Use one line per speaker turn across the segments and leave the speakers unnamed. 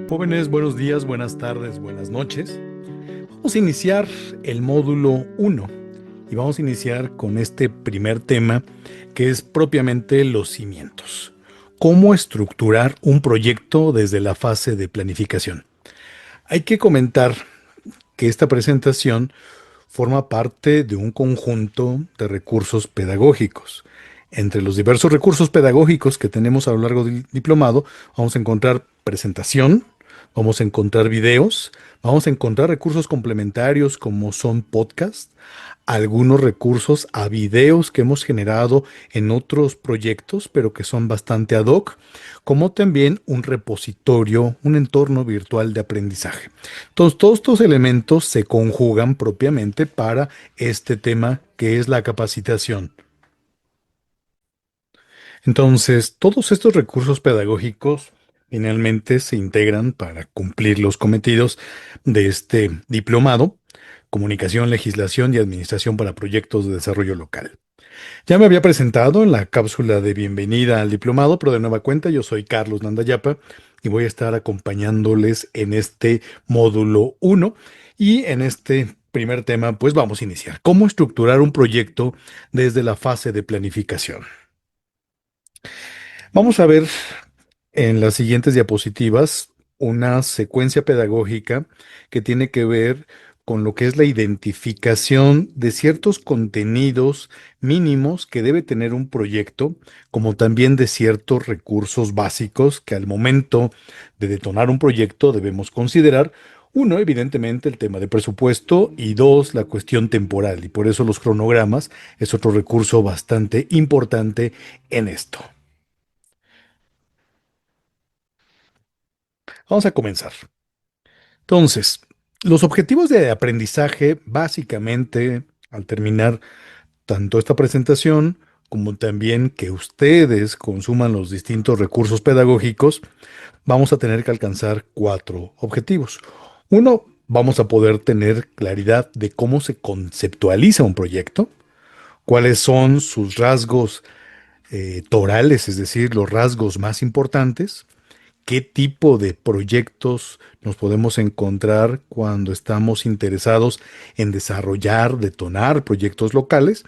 Jóvenes, buenos días, buenas tardes, buenas noches. Vamos a iniciar el módulo uno y vamos a iniciar con este primer tema que es propiamente los cimientos. ¿Cómo estructurar un proyecto desde la fase de planificación? Hay que comentar que esta presentación forma parte de un conjunto de recursos pedagógicos. Entre los diversos recursos pedagógicos que tenemos a lo largo del diplomado, vamos a encontrar presentación, vamos a encontrar videos, vamos a encontrar recursos complementarios como son podcasts, algunos recursos a videos que hemos generado en otros proyectos, pero que son bastante ad hoc, como también un repositorio, un entorno virtual de aprendizaje. Entonces, todos estos elementos se conjugan propiamente para este tema que es la capacitación. Entonces, todos estos recursos pedagógicos finalmente se integran para cumplir los cometidos de este diplomado, Comunicación, Legislación y Administración para Proyectos de Desarrollo Local. Ya me había presentado en la cápsula de bienvenida al diplomado, pero de nueva cuenta yo soy Carlos Nandayapa y voy a estar acompañándoles en este módulo uno y en este primer tema pues vamos a iniciar. ¿Cómo estructurar un proyecto desde la fase de planificación? Vamos a ver en las siguientes diapositivas una secuencia pedagógica que tiene que ver con lo que es la identificación de ciertos contenidos mínimos que debe tener un proyecto, como también de ciertos recursos básicos que al momento de detonar un proyecto debemos considerar. Uno, evidentemente, el tema de presupuesto y dos, la cuestión temporal. Y por eso los cronogramas es otro recurso bastante importante en esto. Vamos a comenzar. Entonces, los objetivos de aprendizaje, básicamente, al terminar tanto esta presentación como también que ustedes consuman los distintos recursos pedagógicos, vamos a tener que alcanzar cuatro objetivos. Uno, vamos a poder tener claridad de cómo se conceptualiza un proyecto, cuáles son sus rasgos torales, es decir, los rasgos más importantes, qué tipo de proyectos nos podemos encontrar cuando estamos interesados en desarrollar, detonar proyectos locales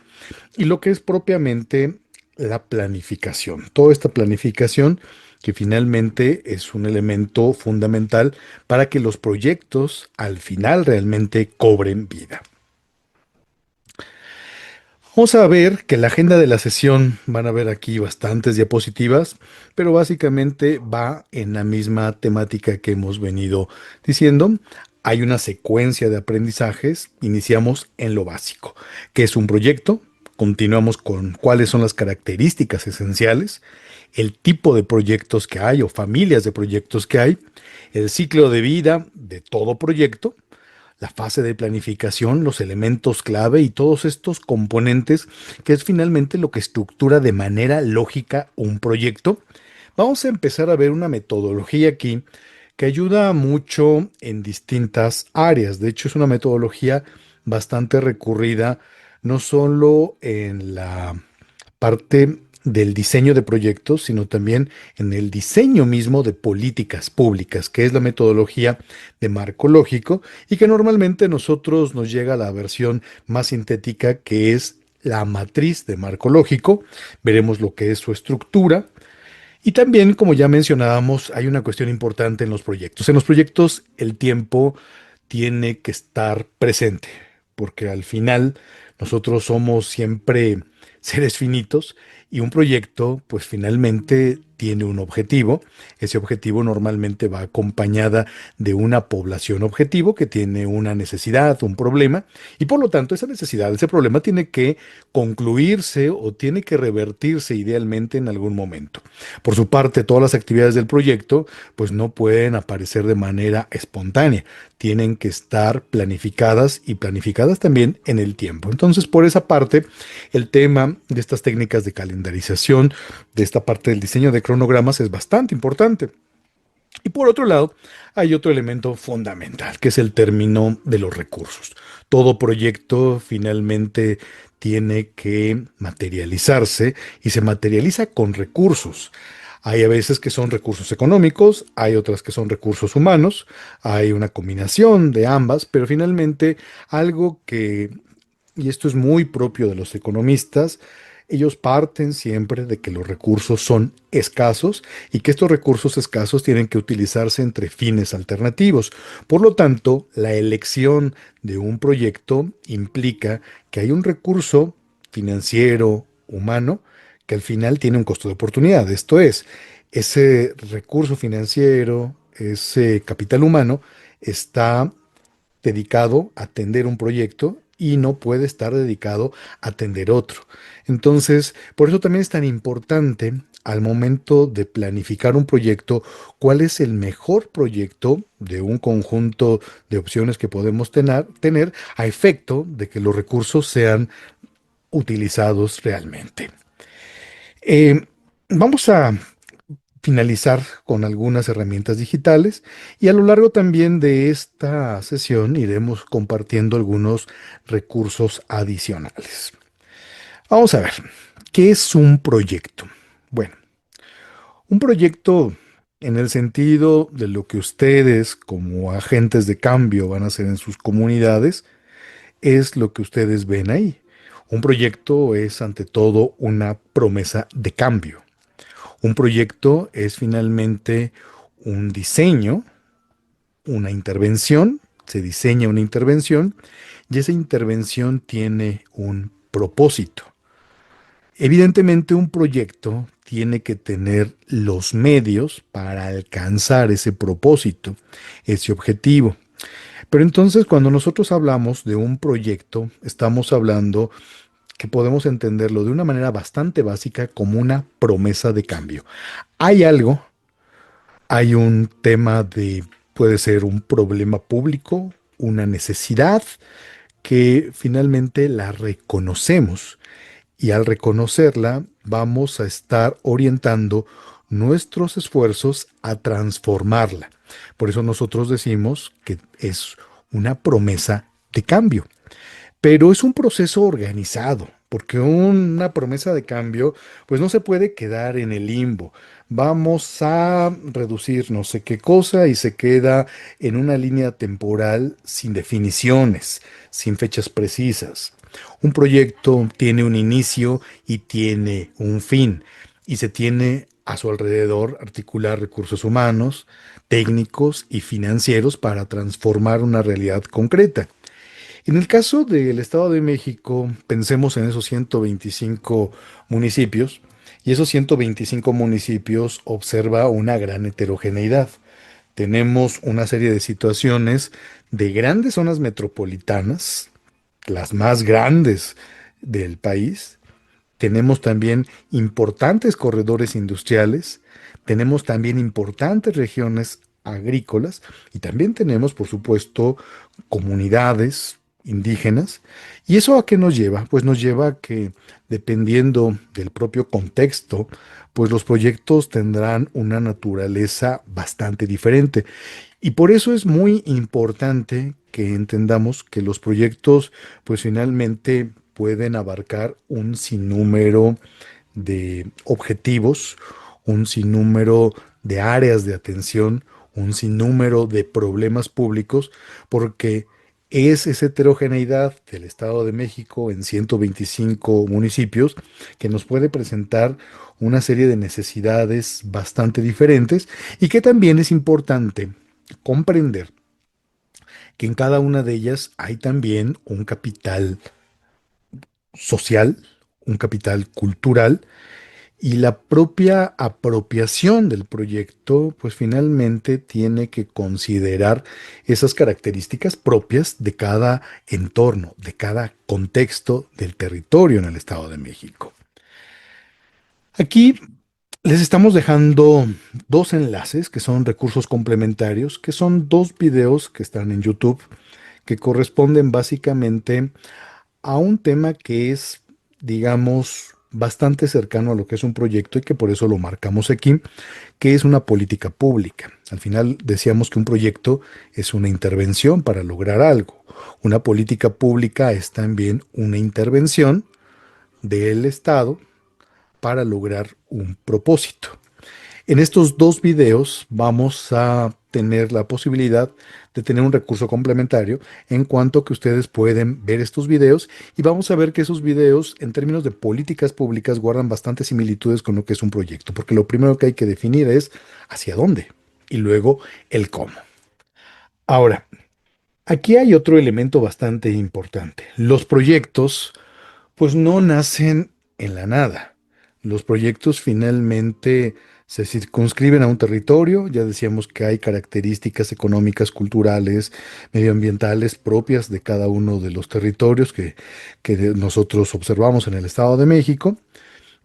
y lo que es propiamente la planificación. Toda esta planificación que finalmente es un elemento fundamental para que los proyectos al final realmente cobren vida. Vamos a ver que la agenda de la sesión, van a ver aquí bastantes diapositivas, pero básicamente va en la misma temática que hemos venido diciendo. Hay una secuencia de aprendizajes, iniciamos en lo básico, que es un proyecto, continuamos con cuáles son las características esenciales, el tipo de proyectos que hay o familias de proyectos que hay, el ciclo de vida de todo proyecto, la fase de planificación, los elementos clave y todos estos componentes que es finalmente lo que estructura de manera lógica un proyecto. Vamos a empezar a ver una metodología aquí que ayuda mucho en distintas áreas. De hecho, es una metodología bastante recurrida, no solo en la parte del diseño de proyectos, sino también en el diseño mismo de políticas públicas, que es la metodología de marco lógico y que normalmente nosotros nos llega la versión más sintética que es la matriz de marco lógico. Veremos lo que es su estructura. Y también, como ya mencionábamos, hay una cuestión importante en los proyectos. En los proyectos el tiempo tiene que estar presente, porque al final nosotros somos siempre seres finitos y un proyecto pues finalmente tiene un objetivo. Ese objetivo normalmente va acompañada de una población objetivo que tiene una necesidad, un problema, y por lo tanto esa necesidad, ese problema tiene que concluirse o tiene que revertirse idealmente en algún momento. Por su parte, todas las actividades del proyecto pues no pueden aparecer de manera espontánea, tienen que estar planificadas y planificadas también en el tiempo. Entonces, por esa parte, el tema de estas técnicas de calendarización, de esta parte del diseño de cronogramas es bastante importante. Y por otro lado, hay otro elemento fundamental, que es el término de los recursos. Todo proyecto finalmente tiene que materializarse y se materializa con recursos. Hay a veces que son recursos económicos, hay otras que son recursos humanos, hay una combinación de ambas, pero finalmente algo que, y esto es muy propio de los economistas, ellos parten siempre de que los recursos son escasos y que estos recursos escasos tienen que utilizarse entre fines alternativos. Por lo tanto, la elección de un proyecto implica que hay un recurso financiero, humano, que al final tiene un costo de oportunidad. Esto es, ese recurso financiero, ese capital humano, está dedicado a atender un proyecto y no puede estar dedicado a atender otro. Entonces, por eso también es tan importante al momento de planificar un proyecto, cuál es el mejor proyecto de un conjunto de opciones que podemos tener a efecto de que los recursos sean utilizados realmente. Eh, Vamos a finalizar con algunas herramientas digitales y a lo largo también de esta sesión iremos compartiendo algunos recursos adicionales. Vamos a ver, ¿qué es un proyecto? Bueno, un proyecto en el sentido de lo que ustedes como agentes de cambio van a hacer en sus comunidades es lo que ustedes ven ahí. Un proyecto es ante todo una promesa de cambio. Un proyecto es finalmente un diseño, una intervención, se diseña una intervención y esa intervención tiene un propósito. Evidentemente un proyecto tiene que tener los medios para alcanzar ese propósito, ese objetivo. Pero entonces cuando nosotros hablamos de un proyecto, estamos hablando que podemos entenderlo de una manera bastante básica como una promesa de cambio. Hay algo, hay un tema de, puede ser un problema público, una necesidad, que finalmente la reconocemos y al reconocerla vamos a estar orientando nuestros esfuerzos a transformarla. Por eso nosotros decimos que es una promesa de cambio. Pero es un proceso organizado, porque una promesa de cambio, pues no se puede quedar en el limbo. Vamos a reducir no sé qué cosa y se queda en una línea temporal sin definiciones, sin fechas precisas. Un proyecto tiene un inicio y tiene un fin, y se tiene a su alrededor articular recursos humanos, técnicos y financieros para transformar una realidad concreta. En el caso del Estado de México, pensemos en esos 125 municipios, y esos 125 municipios observa una gran heterogeneidad. Tenemos una serie de situaciones de grandes zonas metropolitanas, las más grandes del país. Tenemos también importantes corredores industriales, tenemos también importantes regiones agrícolas y también tenemos, por supuesto, comunidades indígenas. ¿Y eso a qué nos lleva? Pues nos lleva a que, dependiendo del propio contexto, pues los proyectos tendrán una naturaleza bastante diferente. Y por eso es muy importante que entendamos que los proyectos, pues finalmente pueden abarcar un sinnúmero de objetivos, un sinnúmero de áreas de atención, un sinnúmero de problemas públicos, porque es esa heterogeneidad del Estado de México en 125 municipios que nos puede presentar una serie de necesidades bastante diferentes y que también es importante comprender que en cada una de ellas hay también un capital social, un capital cultural y la propia apropiación del proyecto, pues finalmente tiene que considerar esas características propias de cada entorno, de cada contexto del territorio en el Estado de México. Aquí les estamos dejando dos enlaces que son recursos complementarios, que son dos videos que están en YouTube, que corresponden básicamente a un tema que es, digamos, bastante cercano a lo que es un proyecto y que por eso lo marcamos aquí, que es una política pública. Al final decíamos que un proyecto es una intervención para lograr algo. Una política pública es también una intervención del Estado para lograr un propósito. En estos dos videos vamos a tener la posibilidad de tener un recurso complementario en cuanto que ustedes pueden ver estos videos y vamos a ver que esos videos en términos de políticas públicas guardan bastantes similitudes con lo que es un proyecto, porque lo primero que hay que definir es hacia dónde y luego el cómo. Ahora, aquí hay otro elemento bastante importante. Los proyectos pues no nacen en la nada. Los proyectos finalmente se circunscriben a un territorio. Ya decíamos que hay características económicas, culturales, medioambientales propias de cada uno de los territorios que nosotros observamos en el Estado de México.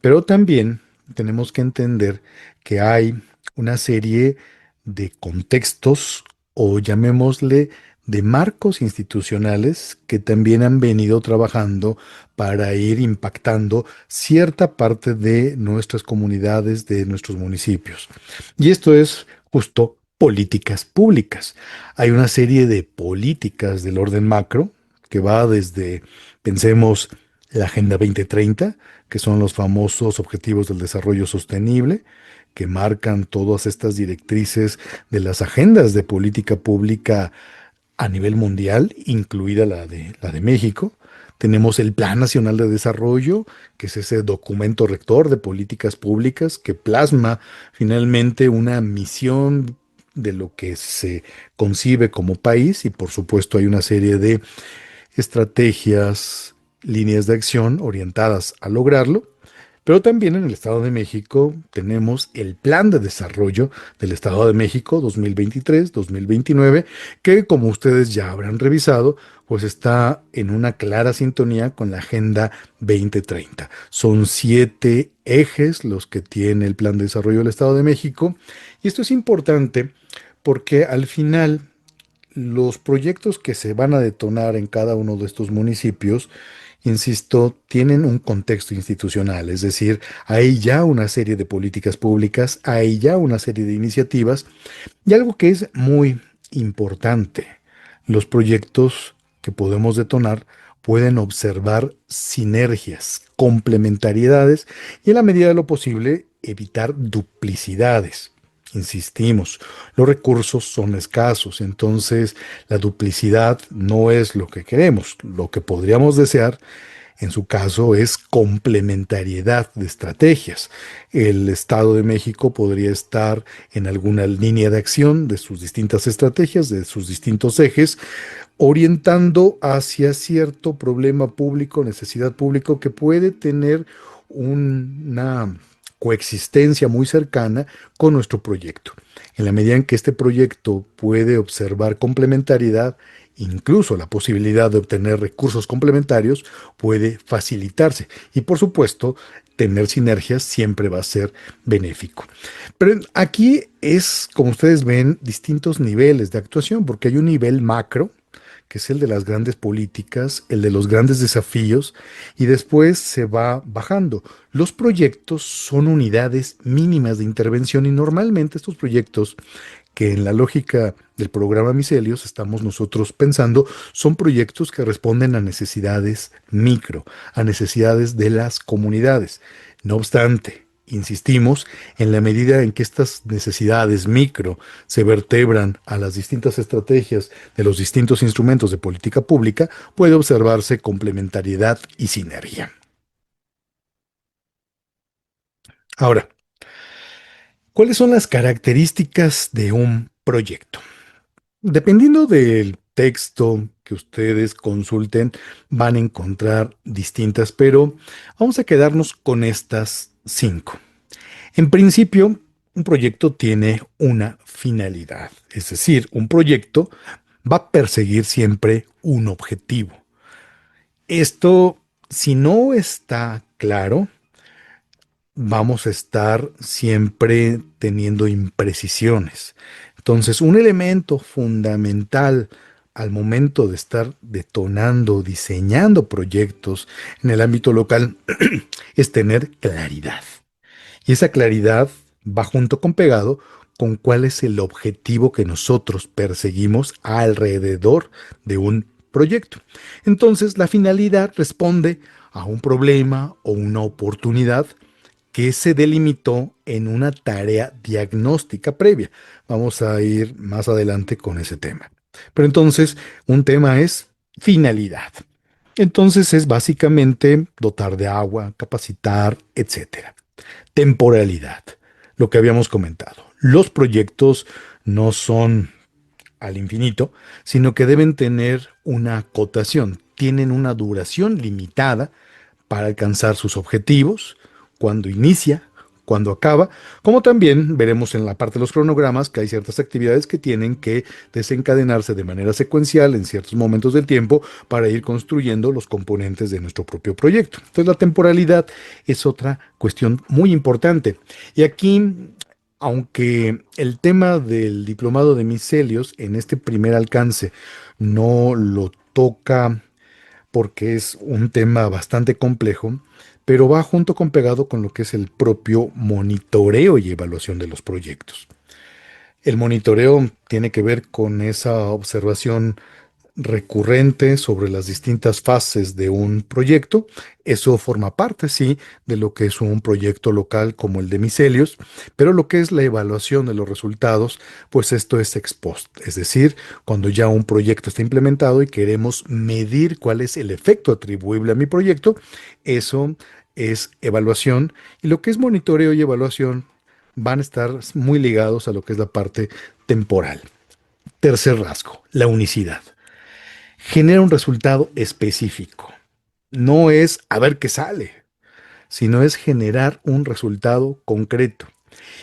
Pero también tenemos que entender que hay una serie de contextos o llamémosle de marcos institucionales que también han venido trabajando para ir impactando cierta parte de nuestras comunidades, de nuestros municipios. Y esto es justo políticas públicas. Hay una serie de políticas del orden macro que va desde, pensemos, la Agenda 2030, que son los famosos Objetivos del Desarrollo Sostenible, que marcan todas estas directrices de las agendas de política pública a nivel mundial, incluida la de México. Tenemos el Plan Nacional de Desarrollo, que es ese documento rector de políticas públicas que plasma finalmente una misión de lo que se concibe como país y por supuesto hay una serie de estrategias, líneas de acción orientadas a lograrlo. Pero también en el Estado de México tenemos el Plan de Desarrollo del Estado de México 2023-2029, que como ustedes ya habrán revisado, pues está en una clara sintonía con la Agenda 2030. Son 7 ejes los que tiene el Plan de Desarrollo del Estado de México. Y esto es importante porque al final los proyectos que se van a detonar en cada uno de estos municipios, insisto, tienen un contexto institucional, es decir, hay ya una serie de políticas públicas, hay ya una serie de iniciativas y algo que es muy importante, los proyectos que podemos detonar pueden observar sinergias, complementariedades y en la medida de lo posible evitar duplicidades. Insistimos, los recursos son escasos, entonces la duplicidad no es lo que queremos. Lo que podríamos desear en su caso es complementariedad de estrategias. El Estado de México podría estar en alguna línea de acción de sus distintas estrategias, de sus distintos ejes, orientando hacia cierto problema público, necesidad público que puede tener una coexistencia muy cercana con nuestro proyecto. En la medida en que este proyecto puede observar complementariedad, incluso la posibilidad de obtener recursos complementarios puede facilitarse. Y por supuesto, tener sinergias siempre va a ser benéfico. Pero aquí es, como ustedes ven, distintos niveles de actuación, porque hay un nivel macro, que es el de las grandes políticas, el de los grandes desafíos, y después se va bajando. Los proyectos son unidades mínimas de intervención y normalmente estos proyectos que en la lógica del programa Miselios estamos nosotros pensando, son proyectos que responden a necesidades micro, a necesidades de las comunidades. No obstante, insistimos, en la medida en que estas necesidades micro se vertebran a las distintas estrategias de los distintos instrumentos de política pública, puede observarse complementariedad y sinergia. Ahora, ¿cuáles son las características de un proyecto? Dependiendo del texto que ustedes consulten, van a encontrar distintas, pero vamos a quedarnos con estas 5. En principio, un proyecto tiene una finalidad, es decir, un proyecto va a perseguir siempre un objetivo. Esto, si no está claro, vamos a estar siempre teniendo imprecisiones. Entonces, un elemento fundamental al momento de estar detonando, diseñando proyectos en el ámbito local es tener claridad. Y esa claridad va junto con pegado con cuál es el objetivo que nosotros perseguimos alrededor de un proyecto. Entonces, la finalidad responde a un problema o una oportunidad que se delimitó en una tarea diagnóstica previa. Vamos a ir más adelante con ese tema. Pero entonces, un tema es finalidad. Entonces es básicamente dotar de agua, capacitar, etcétera. Temporalidad, lo que habíamos comentado. Los proyectos no son al infinito, sino que deben tener una acotación, tienen una duración limitada para alcanzar sus objetivos, cuando inicia, cuando acaba, como también veremos en la parte de los cronogramas que hay ciertas actividades que tienen que desencadenarse de manera secuencial en ciertos momentos del tiempo para ir construyendo los componentes de nuestro propio proyecto. Entonces la temporalidad es otra cuestión muy importante. Y aquí, aunque el tema del diplomado de micelios en este primer alcance no lo toca porque es un tema bastante complejo, pero va junto con pegado con lo que es el propio monitoreo y evaluación de los proyectos. El monitoreo tiene que ver con esa observación recurrente sobre las distintas fases de un proyecto. Eso forma parte, sí, de lo que es un proyecto local como el de Micelios, pero lo que es la evaluación de los resultados, pues esto es ex post, es decir, cuando ya un proyecto está implementado y queremos medir cuál es el efecto atribuible a mi proyecto, eso es evaluación, y lo que es monitoreo y evaluación van a estar muy ligados a lo que es la parte temporal. Tercer rasgo, la unicidad. Genera un resultado específico. No es a ver qué sale, sino es generar un resultado concreto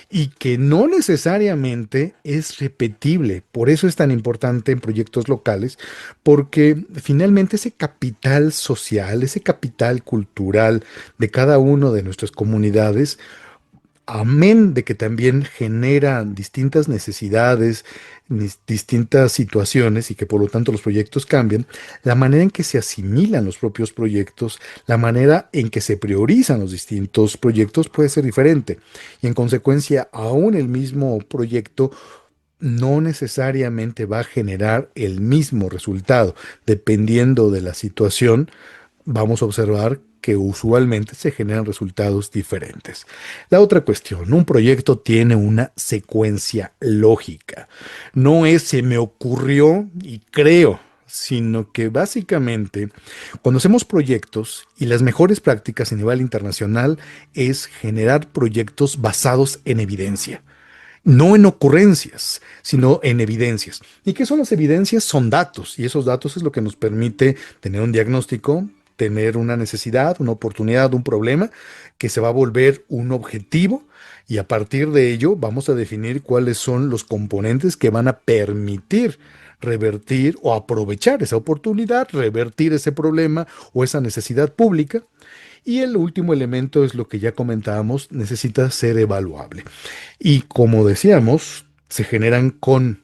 y que no necesariamente es repetible. Por eso es tan importante en proyectos locales, porque finalmente ese capital social, ese capital cultural de cada uno de nuestras comunidades, amén de que también genera distintas necesidades, distintas situaciones y que por lo tanto los proyectos cambian, la manera en que se asimilan los propios proyectos, la manera en que se priorizan los distintos proyectos puede ser diferente. Y en consecuencia, aún el mismo proyecto no necesariamente va a generar el mismo resultado. Dependiendo de la situación, vamos a observar que usualmente se generan resultados diferentes. La otra cuestión, un proyecto tiene una secuencia lógica. No es se me ocurrió y creo, sino que básicamente cuando hacemos proyectos y las mejores prácticas a nivel internacional es generar proyectos basados en evidencia. No en ocurrencias, sino en evidencias. ¿Y qué son las evidencias? Son datos, y esos datos es lo que nos permite tener un diagnóstico, tener una necesidad, una oportunidad, un problema que se va a volver un objetivo, y a partir de ello vamos a definir cuáles son los componentes que van a permitir revertir o aprovechar esa oportunidad, revertir ese problema o esa necesidad pública. Y el último elemento es lo que ya comentábamos, necesita ser evaluable. Y como decíamos, se generan con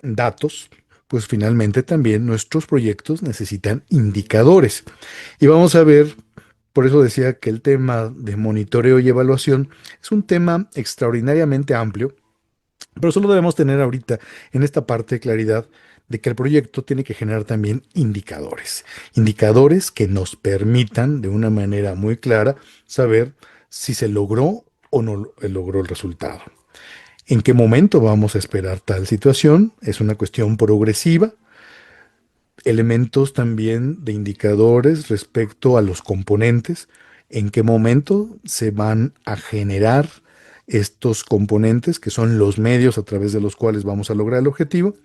datos, pues finalmente también nuestros proyectos necesitan indicadores. Y vamos a ver, por eso decía que el tema de monitoreo y evaluación es un tema extraordinariamente amplio, pero solo debemos tener ahorita en esta parte de claridad de que el proyecto tiene que generar también indicadores, indicadores que nos permitan de una manera muy clara saber si se logró o no logró el resultado. ¿En qué momento vamos a esperar tal situación? Es una cuestión progresiva. Elementos también de indicadores respecto a los componentes. ¿En qué momento se van a generar estos componentes que son los medios a través de los cuales vamos a lograr el objetivo?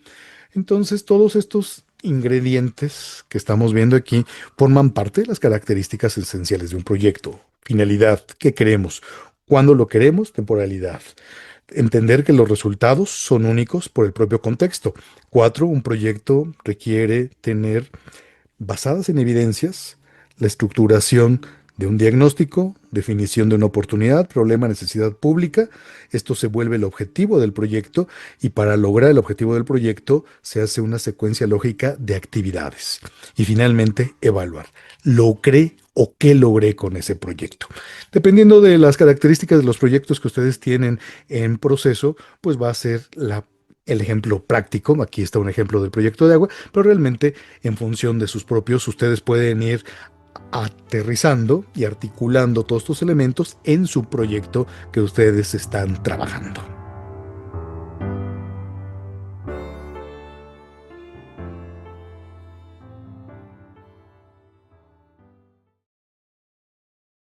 Entonces, todos estos ingredientes que estamos viendo aquí forman parte de las características esenciales de un proyecto. Finalidad, ¿qué queremos? ¿Cuándo lo queremos? Temporalidad. Entender que los resultados son únicos por el propio contexto. Cuatro, un proyecto requiere tener, basadas en evidencias, la estructuración de un diagnóstico, definición de una oportunidad, problema, necesidad pública. Esto se vuelve el objetivo del proyecto, y para lograr el objetivo del proyecto se hace una secuencia lógica de actividades. Y finalmente, evaluar. ¿Logré o qué logré con ese proyecto? Dependiendo de las características de los proyectos que ustedes tienen en proceso, pues va a ser el ejemplo práctico. Aquí está un ejemplo del proyecto de agua, pero realmente en función de sus propios, ustedes pueden ir aterrizando y articulando todos estos elementos en su proyecto que ustedes están trabajando.